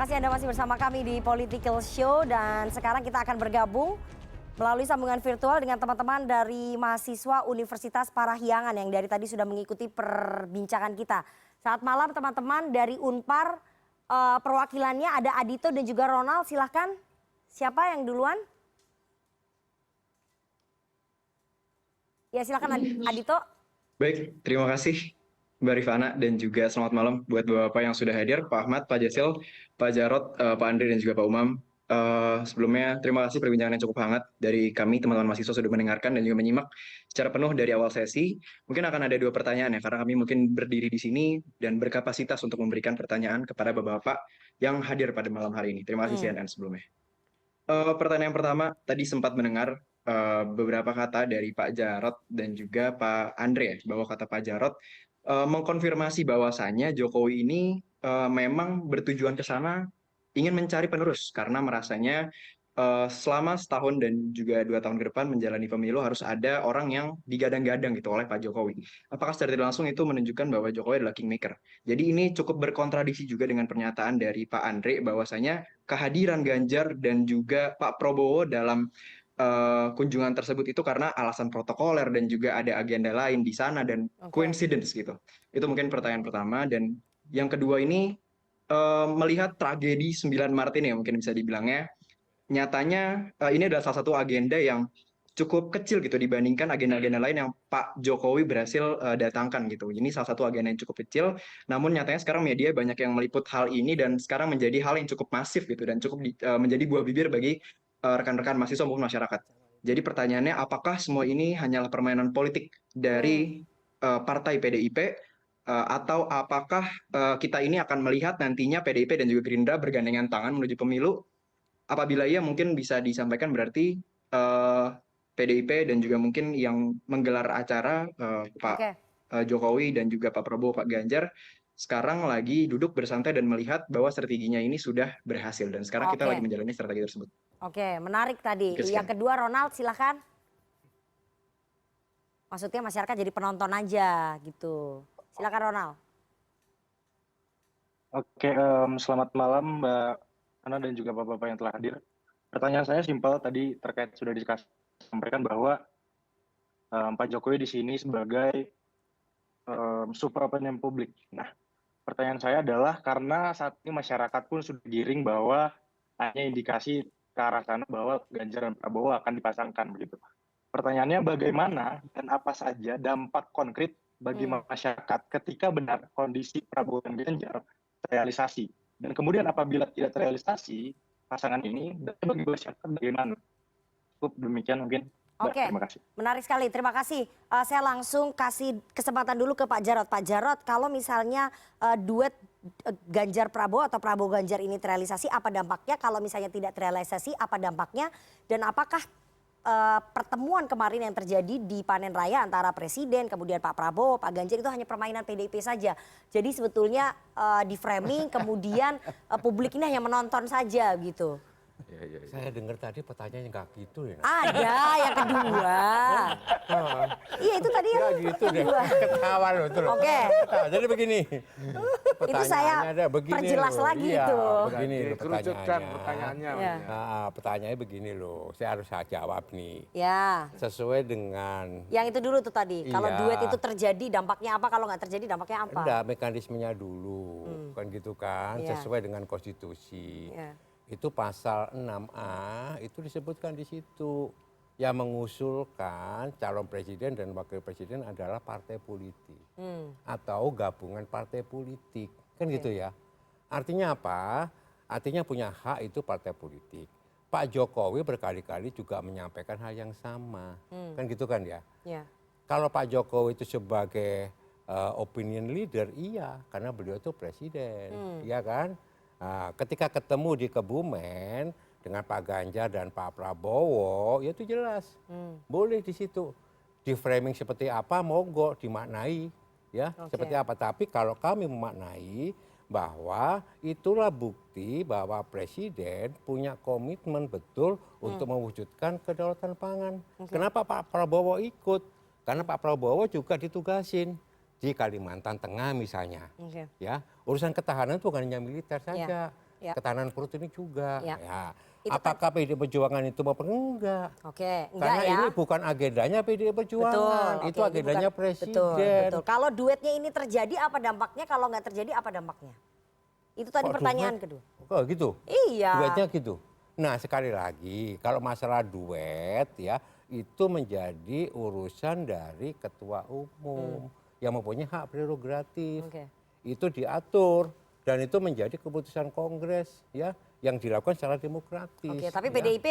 kasih Anda masih bersama kami di Political Show dan sekarang kita akan bergabung melalui sambungan virtual dengan teman-teman dari mahasiswa Universitas Parahyangan yang dari tadi sudah mengikuti perbincangan kita. Saat malam teman-teman dari Unpar, perwakilannya ada Adito dan juga Ronald, silahkan. Siapa yang duluan? Ya silahkan Adito. Baik, terima kasih Mbak Rifana dan juga selamat malam buat Bapak yang sudah hadir, Pak Ahmad, Pak Jasil, Pak Jarot, Pak Andre dan juga Pak Umam. Sebelumnya terima kasih perbincangan yang cukup hangat dari kami teman-teman mahasiswa sudah mendengarkan dan juga menyimak secara penuh dari awal sesi. Mungkin akan ada 2 pertanyaan ya karena kami mungkin berdiri di sini dan berkapasitas untuk memberikan pertanyaan kepada Bapak-Bapak yang hadir pada malam hari ini. Terima kasih CNN sebelumnya. Pertanyaan pertama, tadi sempat mendengar beberapa kata dari Pak Jarot dan juga Pak Andre ya, bahwa kata Pak Jarot mengkonfirmasi bahwasannya Jokowi ini memang bertujuan ke sana ingin mencari penerus karena merasanya selama setahun dan juga 2 tahun ke depan menjalani pemilu harus ada orang yang digadang-gadang gitu oleh Pak Jokowi. Apakah secara tidak langsung itu menunjukkan bahwa Jokowi adalah kingmaker? Jadi ini cukup berkontradiksi juga dengan pernyataan dari Pak Andre bahwasanya kehadiran Ganjar dan juga Pak Prabowo dalam kunjungan tersebut itu karena alasan protokoler dan juga ada agenda lain di sana dan coincidence gitu. Itu mungkin pertanyaan pertama. Dan yang kedua ini melihat tragedi 9 Maret ini ya mungkin bisa dibilangnya, nyatanya ini adalah salah satu agenda yang cukup kecil gitu dibandingkan agenda-agenda lain yang Pak Jokowi berhasil datangkan gitu. Ini salah satu agenda yang cukup kecil, namun nyatanya sekarang media banyak yang meliput hal ini dan sekarang menjadi hal yang cukup masif gitu dan cukup menjadi buah bibir bagi rekan-rekan mahasiswa maupun masyarakat. Jadi pertanyaannya, apakah semua ini hanyalah permainan politik dari partai PDIP atau apakah kita ini akan melihat nantinya PDIP dan juga Gerindra bergandengan tangan menuju pemilu? Apabila iya mungkin bisa disampaikan berarti PDIP dan juga mungkin yang menggelar acara Pak Jokowi dan juga Pak Prabowo, Pak Ganjar sekarang lagi duduk bersantai dan melihat bahwa strateginya ini sudah berhasil dan sekarang kita lagi menjalani strategi tersebut. Oke, menarik tadi. Yang kedua Ronald silahkan. Maksudnya masyarakat jadi penonton aja gitu. Silakan Ronald. Oke, selamat malam Mbak Ana dan juga Bapak-Bapak yang telah hadir. Pertanyaan saya simpel tadi terkait sudah disampaikan bahwa Pak Jokowi di sini sebagai super opinion publik. Nah, pertanyaan saya adalah karena saat ini masyarakat pun sudah giring bahwa hanya indikasi ke arah sana bahwa Ganjar dan Prabowo akan dipasangkan begitu. Pertanyaannya bagaimana dan apa saja dampak konkret bagi masyarakat ketika benar kondisi Prabowo dan Ganjar terrealisasi. Dan kemudian apabila tidak terrealisasi pasangan ini, bagi masyarakat bagaimana? Cukup demikian mungkin. Oke, terima kasih. Menarik sekali. Terima kasih. Saya langsung kasih kesempatan dulu ke Pak Jarot. Pak Jarot, kalau misalnya duet Ganjar Prabowo atau Prabowo Ganjar ini terrealisasi, apa dampaknya? Kalau misalnya tidak terrealisasi, apa dampaknya? Dan apakah pertemuan kemarin yang terjadi di panen raya antara Presiden, kemudian Pak Prabowo, Pak Ganjar itu hanya permainan PDIP saja. Jadi sebetulnya di framing, kemudian publik ini hanya menonton saja gitu. Saya dengar tadi pertanyaannya nggak gitu ya. Ada yang kedua. Iya itu tadi yang gitu deh. kedua. Ketawa loh itu. Oke. Jadi begini. Itu saya perjelas lagi itu. Begini loh pertanyaannya. Nah, pertanyaannya begini loh. Saya harus jawab nih. Ya. Sesuai dengan. Yang itu dulu tuh tadi. Kalau duet itu terjadi dampaknya apa? Kalau nggak terjadi dampaknya apa? Enggak, mekanismenya dulu. Kan gitu kan. Sesuai dengan konstitusi. Itu pasal 6A itu disebutkan di situ yang mengusulkan calon presiden dan wakil presiden adalah partai politik atau gabungan partai politik kan gitu ya. Artinya apa? Artinya punya hak itu partai politik. Pak Jokowi berkali-kali juga menyampaikan hal yang sama kan gitu kan ya. Kalau Pak Jokowi itu sebagai opinion leader iya karena beliau itu presiden iya kan. Nah, ketika ketemu di Kebumen dengan Pak Ganjar dan Pak Prabowo, ya itu jelas. Boleh di situ. Di framing seperti apa, monggo dimaknai. Ya, seperti apa. Tapi kalau kami memaknai bahwa itulah bukti bahwa Presiden punya komitmen betul untuk mewujudkan kedaulatan pangan. Kenapa Pak Prabowo ikut? Karena Pak Prabowo juga ditugasin di Kalimantan Tengah misalnya. Ya, urusan ketahanan itu bukan hanya militer saja. Ya. ketahanan perut ini juga. Ya. Ya. Itu Apakah PDI Perjuangan itu mau enggak? Oke, enggak Karena ya. ini bukan agendanya PDI Perjuangan, Betul, itu oke, agendanya bukan- presiden. Betul. Kalau duetnya ini terjadi apa dampaknya? Kalau nggak terjadi apa dampaknya? Itu tadi Kok pertanyaan duet? kedua. Oh gitu. Iya. Duetnya gitu. Nah sekali lagi kalau masalah duet ya itu menjadi urusan dari ketua umum yang mempunyai hak prerogatif. Oke. Itu diatur dan itu menjadi keputusan Kongres ya yang dilakukan secara demokratis. Oke, tapi ya. PDIP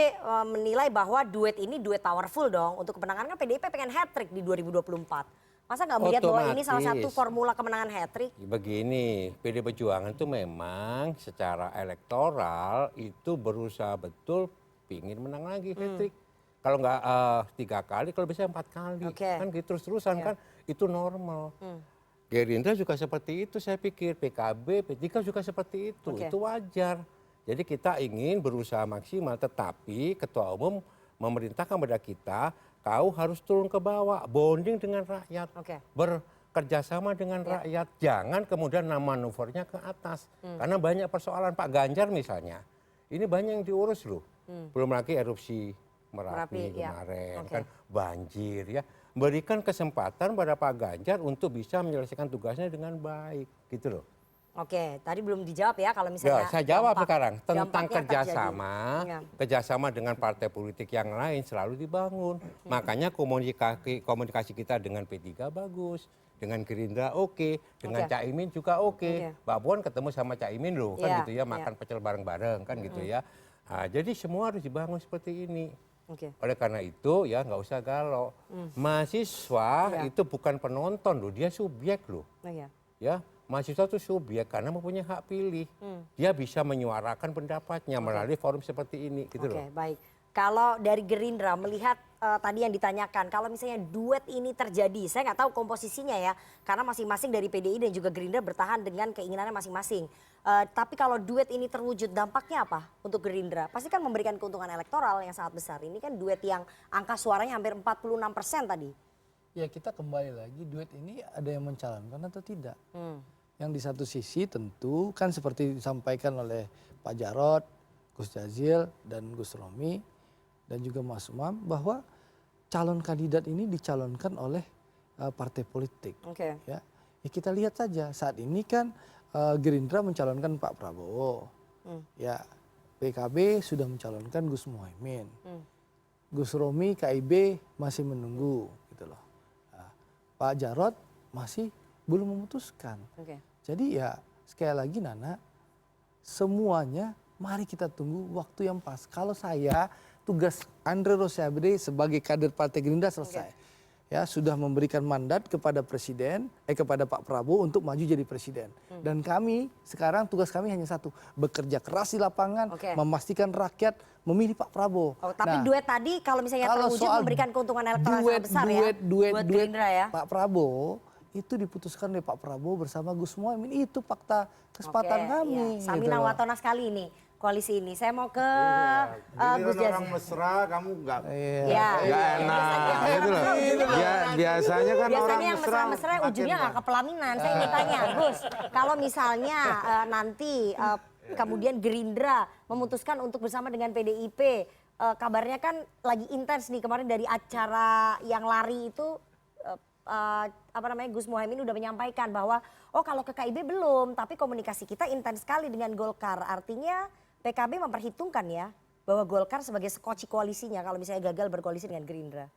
menilai bahwa duet ini duet powerful dong. Untuk kemenangan kan PDIP pengen hat-trick di 2024. Masa nggak melihat bahwa ini salah satu Otomatis. formula kemenangan hat-trick? Begini, PD Perjuangan itu memang secara elektoral itu berusaha betul pingin menang lagi hat-trick. Kalau nggak 3 kali, kalau bisa 4 kali. Oke. Kan gitu terus-terusan kan itu normal. Gerindra juga seperti itu saya pikir, PKB, P3 juga seperti itu. Oke. Itu wajar. Jadi kita ingin berusaha maksimal, tetapi Ketua Umum memerintahkan kepada kita, kau harus turun ke bawah, bonding dengan rakyat, Oke. bekerjasama dengan rakyat, jangan kemudian manuvernya ke atas. Karena banyak persoalan Pak Ganjar misalnya, ini banyak yang diurus loh. Belum lagi erupsi Merapi ya. kemarin, Oke. kan banjir ya. Berikan kesempatan pada Pak Ganjar untuk bisa menyelesaikan tugasnya dengan baik, gitu loh. Oke, tadi belum dijawab ya kalau misalnya. Ya, saya jawab dampak- sekarang tentang dampaknya kerjasama, terjadi. Ya. kerjasama dengan partai politik yang lain selalu dibangun. Makanya komunikasi kita dengan P3 bagus, dengan Gerindra oke, dengan Oke. Caimin juga oke. Oke. Mbak Puan ketemu sama Caimin loh, kan Ya, gitu ya, ya. makan pecel bareng-bareng kan gitu ya. Nah, jadi semua harus dibangun seperti ini. Oke. Oleh karena itu ya nggak usah galau. Mahasiswa Ya. itu bukan penonton loh, dia subjek loh. Oh, ya. Ya, mahasiswa itu subjek karena mempunyai hak pilih. Dia bisa menyuarakan pendapatnya melalui forum seperti ini, gitu Oke, loh. baik. Kalau dari Gerindra melihat tadi yang ditanyakan, kalau misalnya duet ini terjadi, saya nggak tahu komposisinya ya, karena masing-masing dari PDI dan juga Gerindra bertahan dengan keinginannya masing-masing. Tapi kalau duet ini terwujud, dampaknya apa untuk Gerindra? Pasti kan memberikan keuntungan elektoral yang sangat besar. Ini kan duet yang angka suaranya hampir 46% tadi. Ya kita kembali lagi, duet ini ada yang mencalonkan atau tidak. Yang di satu sisi tentu kan seperti disampaikan oleh Pak Jarod, Gus Jazil, dan Gus Romi, dan juga Mas Umam, bahwa calon kandidat ini dicalonkan oleh partai politik. Oke. Ya, kita lihat saja saat ini kan Gerindra mencalonkan Pak Prabowo, ya PKB sudah mencalonkan Gus Muhaimin, Gus Romi KIB masih menunggu, gitu loh. Nah, Pak Jarod masih belum memutuskan. Oke. Jadi ya sekali lagi Nana, semuanya mari kita tunggu waktu yang pas. Kalau saya tugas Andre Rosiade sebagai kader Partai Gerindra selesai. Ya sudah memberikan mandat kepada presiden, kepada Pak Prabowo untuk maju jadi presiden. Dan kami sekarang tugas kami hanya satu, bekerja keras di lapangan, Oke. memastikan rakyat memilih Pak Prabowo. Oh, tapi Nah, duet tadi kalau misalnya kalau terwujud soal memberikan keuntungan elektoral yang sangat besar ya. Buat Gerindra ya. Pak Prabowo itu diputuskan oleh Pak Prabowo bersama Gus Muhaimin, itu fakta kesempatan Oke, kami. iya. Samina gitu loh. Watona sekali ini koalisi ini. Saya mau ke Gus Giliran orang Jazil. mesra kamu nggak Ya. nggak enak gitu loh. Ya biasanya kan orang Biasanya yang mesra mesra-mesra makin ujungnya nggak ke pelaminan. Saya ingin tanya, Gus, kalau misalnya nanti kemudian Gerindra memutuskan untuk bersama dengan PDIP, kabarnya kan lagi intens nih kemarin dari acara yang lari itu, Gus Muhaimin udah menyampaikan bahwa kalau ke KIB belum, tapi komunikasi kita intens sekali dengan Golkar. Artinya PKB memperhitungkan ya bahwa Golkar sebagai sekoci koalisinya kalau misalnya gagal berkoalisi dengan Gerindra.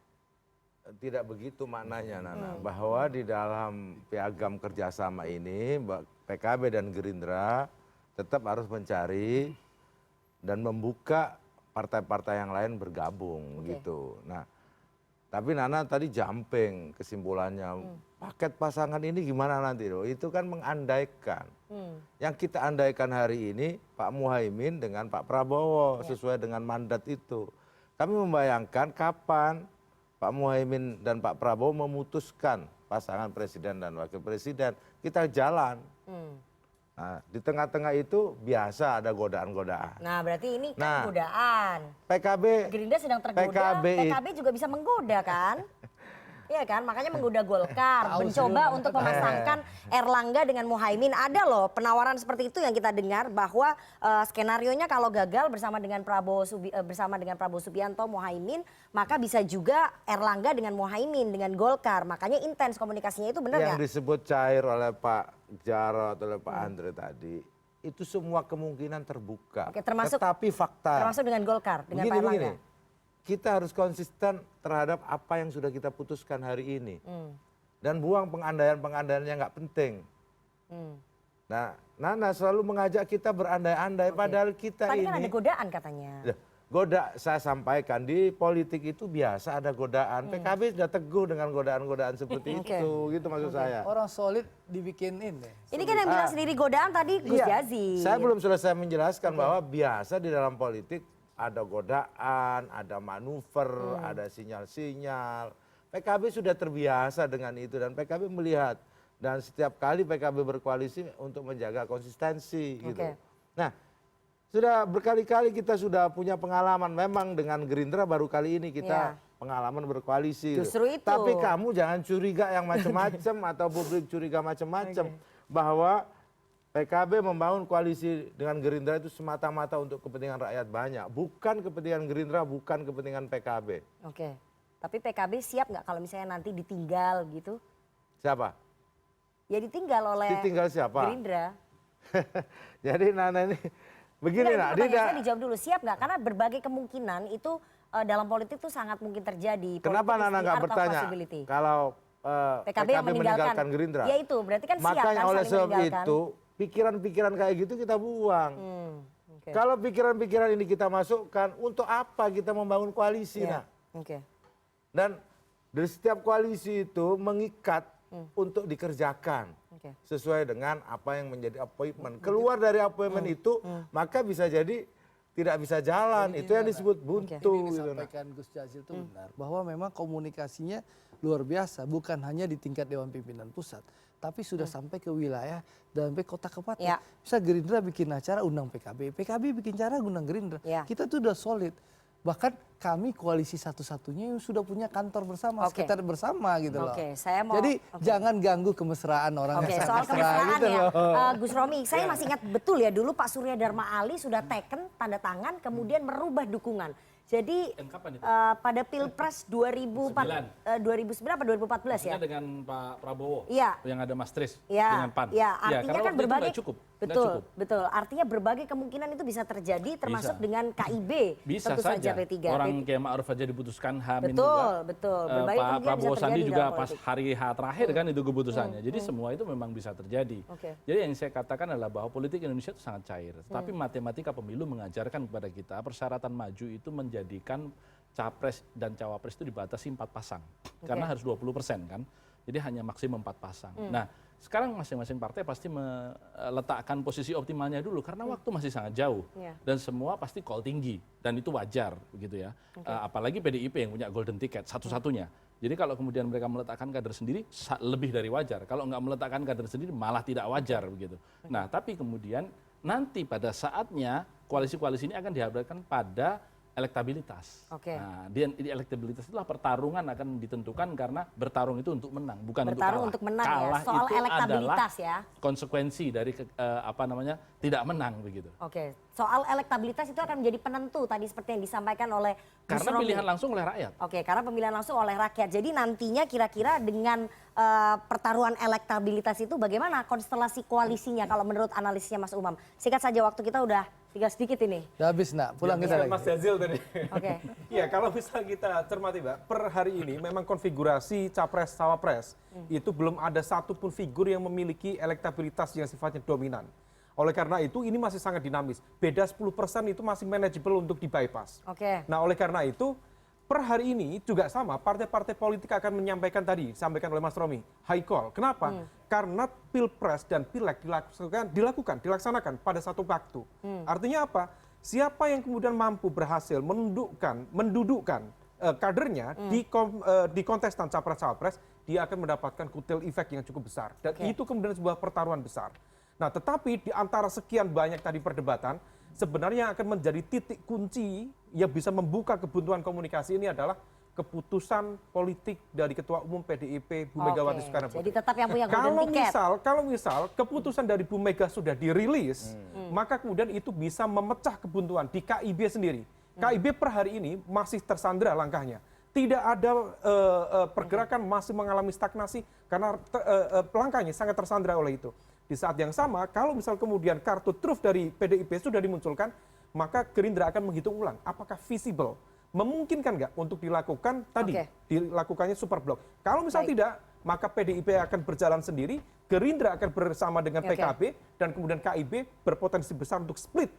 tidak begitu maknanya Nana, bahwa di dalam piagam kerjasama ini PKB dan Gerindra tetap harus mencari dan membuka partai-partai yang lain bergabung gitu. Nah, tapi Nana tadi jumping kesimpulannya, paket pasangan ini gimana nanti loh? Itu kan mengandaikan. Yang kita andaikan hari ini Pak Muhaimin dengan Pak Prabowo sesuai dengan mandat itu. Kami membayangkan kapan Pak Muhaimin dan Pak Prabowo memutuskan pasangan presiden dan wakil presiden, kita jalan. Nah, di tengah-tengah itu biasa ada godaan-godaan. Nah, berarti ini kan Nah, godaan. PKB Gerindra sedang tergoda, PKB PKB juga bisa menggoda kan? Iya kan, makanya menggoda Golkar, mencoba untuk memasangkan Erlangga dengan Muhaimin. Ada loh penawaran seperti itu yang kita dengar bahwa skenarionya kalau gagal bersama dengan Prabowo Subianto, Muhaimin, maka bisa juga Erlangga dengan Muhaimin dengan Golkar. Makanya intens komunikasinya, itu benar nggak? Yang disebut cair oleh Pak Jarod, oleh Pak Andre tadi, itu semua kemungkinan terbuka. Oke, termasuk dengan Golkar, dengan Pak Erlangga. Kita harus konsisten terhadap apa yang sudah kita putuskan hari ini. Dan buang pengandaian-pengandaian yang nggak penting. Nah, Nana selalu mengajak kita berandai-andai, padahal kita Tadi ini... kan ada godaan katanya. Saya sampaikan, di politik itu biasa ada godaan. PKB sudah teguh dengan godaan-godaan seperti itu, gitu maksud saya. Orang solid dibikin ini. Ini kan yang bilang sendiri godaan tadi Gus Jazil. Saya belum selesai menjelaskan bahwa biasa di dalam politik ada godaan, ada manuver, ada sinyal-sinyal. PKB sudah terbiasa dengan itu dan PKB melihat. Dan setiap kali PKB berkoalisi untuk menjaga konsistensi gitu. Nah, sudah berkali-kali kita sudah punya pengalaman. Memang dengan Gerindra baru kali ini kita pengalaman berkoalisi. Justru itu. Tapi kamu jangan curiga yang macam-macam atau publik curiga macam-macam. Bahwa PKB membangun koalisi dengan Gerindra itu semata-mata untuk kepentingan rakyat banyak. Bukan kepentingan Gerindra, bukan kepentingan PKB. Oke, tapi PKB siap nggak kalau misalnya nanti ditinggal gitu? Siapa? Ya ditinggal oleh siapa? Gerindra. Jadi Nana ini begini nak. Saya dijawab dulu, siap nggak? Karena berbagai kemungkinan itu dalam politik itu sangat mungkin terjadi. Kenapa Nana nggak bertanya kalau PKB meninggalkan Gerindra? Ya itu, berarti kan siap Makanya kan oleh saling sebab meninggalkan. itu pikiran-pikiran kayak gitu kita buang. Kalau pikiran-pikiran ini kita masukkan, untuk apa kita membangun koalisi nak? Dan dari setiap koalisi itu mengikat untuk dikerjakan sesuai dengan apa yang menjadi appointment. Keluar dari appointment itu maka bisa jadi tidak bisa jalan. Itu yang disebut buntu. Ini disampaikan Gus Jazil itu benar, bahwa memang komunikasinya luar biasa, bukan hanya di tingkat Dewan Pimpinan Pusat, tapi sudah sampai ke wilayah dan sampai kota kabupaten. Bisa Gerindra bikin acara undang PKB, PKB bikin acara undang Gerindra. Kita tuh udah solid. Bahkan kami koalisi satu-satunya yang sudah punya kantor bersama, sekitar bersama gitu loh. Jadi jangan ganggu kemesraan orang yang soal kemesraan gitu ya, Gus Romi, saya masih ingat betul ya dulu Pak Surya Dharma Ali sudah teken tanda tangan kemudian merubah dukungan. Jadi pada Pilpres 2009 atau 2014 ya? Dengan Pak Prabowo, yang ada Mas Tris, dengan PAN. Artinya kan berbagai, Betul. Artinya berbagai kemungkinan itu bisa terjadi, termasuk dengan KIB. Bisa tentu saja. P3. Orang kayak Ma'ruf aja diputuskan H-2. Betul. Pak Prabowo Sandi juga pas hari H terakhir kan itu keputusannya. Jadi semua itu memang bisa terjadi. Jadi yang saya katakan adalah bahwa politik Indonesia itu sangat cair. Tapi matematika pemilu mengajarkan kepada kita persyaratan maju itu menjadikan capres dan cawapres itu dibatasi 4 pasang. Karena harus 20% kan. Jadi hanya maksimum 4 pasang. Nah, sekarang masing-masing partai pasti meletakkan posisi optimalnya dulu karena waktu masih sangat jauh dan semua pasti call tinggi dan itu wajar begitu ya. Apalagi PDIP yang punya golden ticket satu-satunya. Jadi kalau kemudian mereka meletakkan kader sendiri lebih dari wajar. Kalau nggak meletakkan kader sendiri malah tidak wajar begitu. Nah, tapi kemudian nanti pada saatnya koalisi-koalisi ini akan dihadapkan pada elektabilitas. Nah, di elektabilitas itulah pertarungan akan ditentukan karena bertarung itu untuk menang, bukan bertarung untuk menang kalah. Ya. Soal itu elektabilitas ya. Konsekuensi dari tidak menang begitu. Soal elektabilitas itu akan menjadi penentu tadi seperti yang disampaikan oleh Gus Karena Romi. pilihan langsung oleh rakyat. Karena pemilihan langsung oleh rakyat. Jadi nantinya kira-kira dengan pertaruhan elektabilitas itu bagaimana konstelasi koalisinya kalau menurut analisisnya Mas Umam? Singkat saja, waktu kita udah tinggal sedikit ini. Udah habis nak, pulang kita lagi. Mas Jazil tadi. Iya, kalau misalnya kita cermati Mbak, per hari ini memang konfigurasi capres-cawapres itu belum ada satupun figur yang memiliki elektabilitas yang sifatnya dominan. Oleh karena itu ini masih sangat dinamis. Beda 10% itu masih manageable untuk di-bypass. Nah, oleh karena itu per hari ini juga sama, partai-partai politik akan menyampaikan tadi, disampaikan oleh Mas Romi, high call. Kenapa? Karena Pilpres dan Pileg dilaksanakan pada satu waktu. Artinya apa? Siapa yang kemudian mampu berhasil mendudukkan kadernya di kontestan capres-cawapres, dia akan mendapatkan kutil efek yang cukup besar. Dan itu kemudian sebuah pertaruhan besar. Nah, tetapi di antara sekian banyak tadi perdebatan, sebenarnya yang akan menjadi titik kunci yang bisa membuka kebuntuan komunikasi ini adalah keputusan politik dari Ketua Umum PDIP Bu Megawati Soekarno Putri. Jadi tetap yang punya golden ticket. Kalau misal keputusan dari Bu Mega sudah dirilis, maka kemudian itu bisa memecah kebuntuan di KIB sendiri. KIB per hari ini masih tersandra langkahnya. Tidak ada pergerakan, masih mengalami stagnasi karena langkahnya sangat tersandra oleh itu. Di saat yang sama, kalau misal kemudian kartu truf dari PDIP sudah dimunculkan, maka Gerindra akan menghitung ulang apakah visible, memungkinkan nggak untuk dilakukan tadi, dilakukannya super blok. Kalau misal tidak, maka PDIP akan berjalan sendiri, Gerindra akan bersama dengan PKB, dan kemudian KIB berpotensi besar untuk split.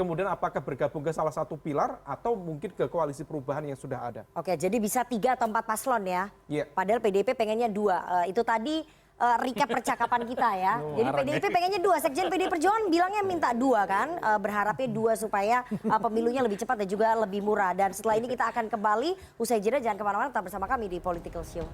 Kemudian apakah bergabung ke salah satu pilar atau mungkin ke koalisi perubahan yang sudah ada. Jadi bisa 3 atau 4 paslon ya. Padahal PDIP pengennya 2. Itu tadi recap percakapan kita ya. Jadi PDIP pengennya 2. Sekjen PDI Perjuangan bilangnya minta 2 kan. Berharapnya 2 supaya pemilunya lebih cepat dan juga lebih murah. Dan setelah ini kita akan kembali usai jeda, jangan kemana-mana, tetap bersama kami di Political Show.